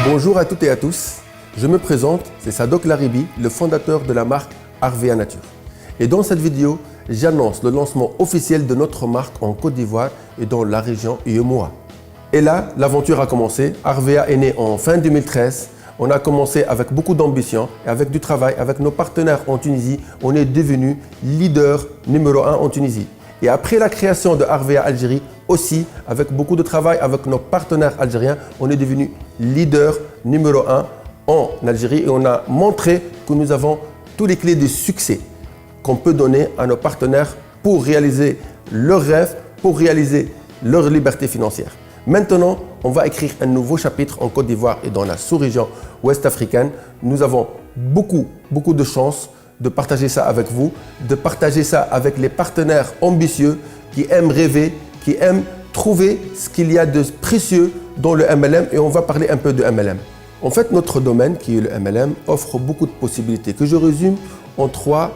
Bonjour à toutes et à tous, je me présente, c'est Sadok Laribi, le fondateur de la marque Harvea Nature. Et dans cette vidéo, j'annonce le lancement officiel de notre marque en Côte d'Ivoire et dans la région UEMOA. Et là, l'aventure a commencé. Harvea est né en fin 2013. On a commencé avec beaucoup d'ambition et avec du travail, avec nos partenaires en Tunisie. On est devenu leader numéro 1 en Tunisie. Et après la création de Harvea Algérie, aussi avec beaucoup de travail avec nos partenaires algériens, on est devenu leader numéro 1 en Algérie et on a montré que nous avons toutes les clés de succès qu'on peut donner à nos partenaires pour réaliser leurs rêves, pour réaliser leur liberté financière. Maintenant, on va écrire un nouveau chapitre en Côte d'Ivoire et dans la sous-région ouest africaine. Nous avons beaucoup de chance de partager ça avec vous, de partager ça avec les partenaires ambitieux qui aiment rêver, qui aiment trouver ce qu'il y a de précieux dans le MLM et on va parler un peu de MLM. En fait, notre domaine, qui est le MLM, offre beaucoup de possibilités que je résume en 3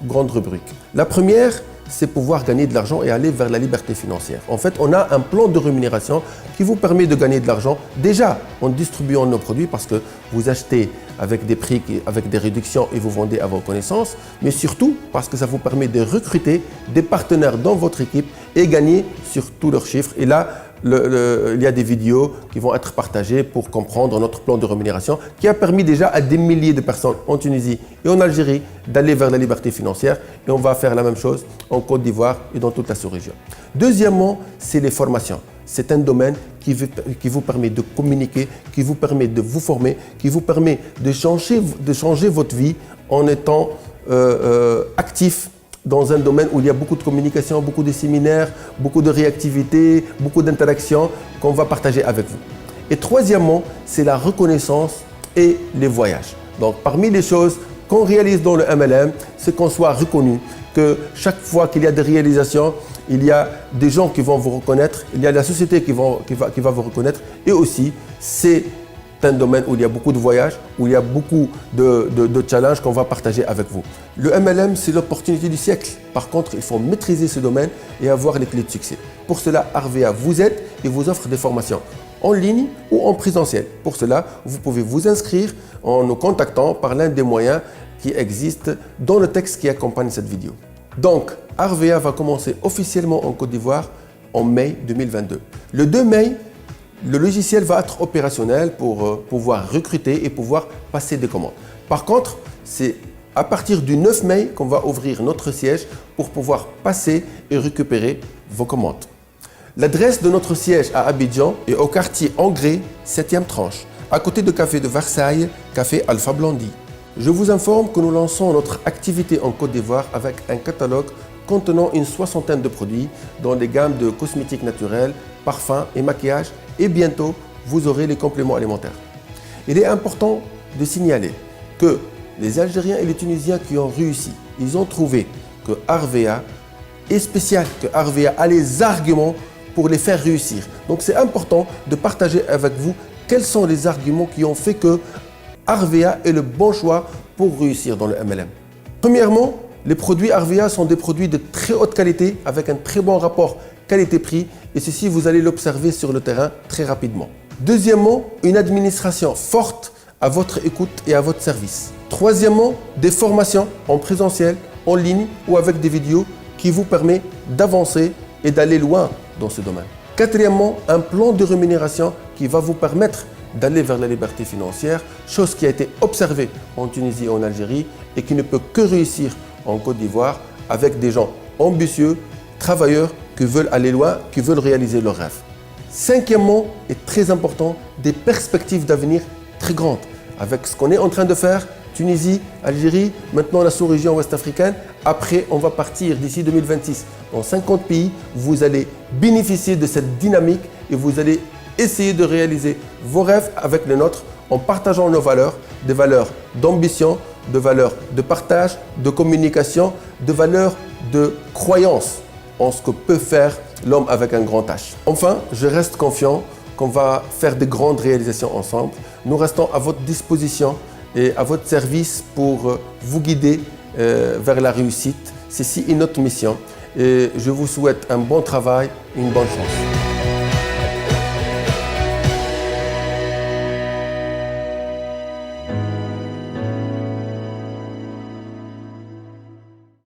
grandes rubriques. La première, c'est pouvoir gagner de l'argent et aller vers la liberté financière. En fait, on a un plan de rémunération qui vous permet de gagner de l'argent déjà en distribuant nos produits parce que vous achetez avec des prix, avec des réductions et vous vendez à vos connaissances, mais surtout parce que ça vous permet de recruter des partenaires dans votre équipe et gagner sur tous leurs chiffres. Et là, il y a des vidéos qui vont être partagées pour comprendre notre plan de rémunération qui a permis déjà à des milliers de personnes en Tunisie et en Algérie d'aller vers la liberté financière et on va faire la même chose en Côte d'Ivoire et dans toute la sous-région. Deuxièmement, c'est les formations. C'est un domaine qui vous permet de communiquer, qui vous permet de vous former, qui vous permet de changer votre vie en étant actif dans un domaine où il y a beaucoup de communication, beaucoup de séminaires, beaucoup de réactivité, beaucoup d'interactions qu'on va partager avec vous. Et troisièmement, c'est la reconnaissance et les voyages. Donc parmi les choses qu'on réalise dans le MLM, c'est qu'on soit reconnu, que chaque fois qu'il y a des réalisations, il y a des gens qui vont vous reconnaître, il y a la société qui va vous reconnaître et aussi c'est un domaine où il y a beaucoup de voyages, où il y a beaucoup de challenges qu'on va partager avec vous. Le MLM, c'est l'opportunité du siècle. Par contre, il faut maîtriser ce domaine et avoir les clés de succès. Pour cela, Harvea vous aide et vous offre des formations en ligne ou en présentiel. Pour cela, vous pouvez vous inscrire en nous contactant par l'un des moyens qui existent dans le texte qui accompagne cette vidéo. Donc, Harvea va commencer officiellement en Côte d'Ivoire en mai 2022. Le 2 mai, le logiciel va être opérationnel pour pouvoir recruter et pouvoir passer des commandes. Par contre, c'est à partir du 9 mai qu'on va ouvrir notre siège pour pouvoir passer et récupérer vos commandes. L'adresse de notre siège à Abidjan est au quartier Angré, 7e tranche, à côté de Café de Versailles, Café Alpha Blondy. Je vous informe que nous lançons notre activité en Côte d'Ivoire avec un catalogue contenant une 60aine de produits dans les gammes de cosmétiques naturels, parfums et maquillage et bientôt vous aurez les compléments alimentaires. Il est important de signaler que les Algériens et les Tunisiens qui ont réussi, ils ont trouvé que Harvea est spécial, que Harvea a les arguments pour les faire réussir. Donc c'est important de partager avec vous quels sont les arguments qui ont fait que Harvea est le bon choix pour réussir dans le MLM. Premièrement, les produits Harvea sont des produits de très haute qualité avec un très bon rapport qualité-prix et ceci vous allez l'observer sur le terrain très rapidement. Deuxièmement, une administration forte à votre écoute et à votre service. Troisièmement, des formations en présentiel, en ligne ou avec des vidéos qui vous permet d'avancer et d'aller loin dans ce domaine. Quatrièmement, un plan de rémunération qui va vous permettre d'aller vers la liberté financière, chose qui a été observée en Tunisie et en Algérie et qui ne peut que réussir en Côte d'Ivoire avec des gens ambitieux, travailleurs qui veulent aller loin, qui veulent réaliser leurs rêves. Cinquièmement, et très important, des perspectives d'avenir très grandes. Avec ce qu'on est en train de faire, Tunisie, Algérie, maintenant la sous-région ouest africaine, après on va partir d'ici 2026 dans 50 pays, vous allez bénéficier de cette dynamique et vous allez essayer de réaliser vos rêves avec les nôtres en partageant nos valeurs, des valeurs d'ambition, de valeurs de partage, de communication, de valeurs de croyance en ce que peut faire l'homme avec un grand H. Enfin, je reste confiant qu'on va faire de grandes réalisations ensemble. Nous restons à votre disposition et à votre service pour vous guider vers la réussite. Ceci est notre mission et je vous souhaite un bon travail et une bonne chance.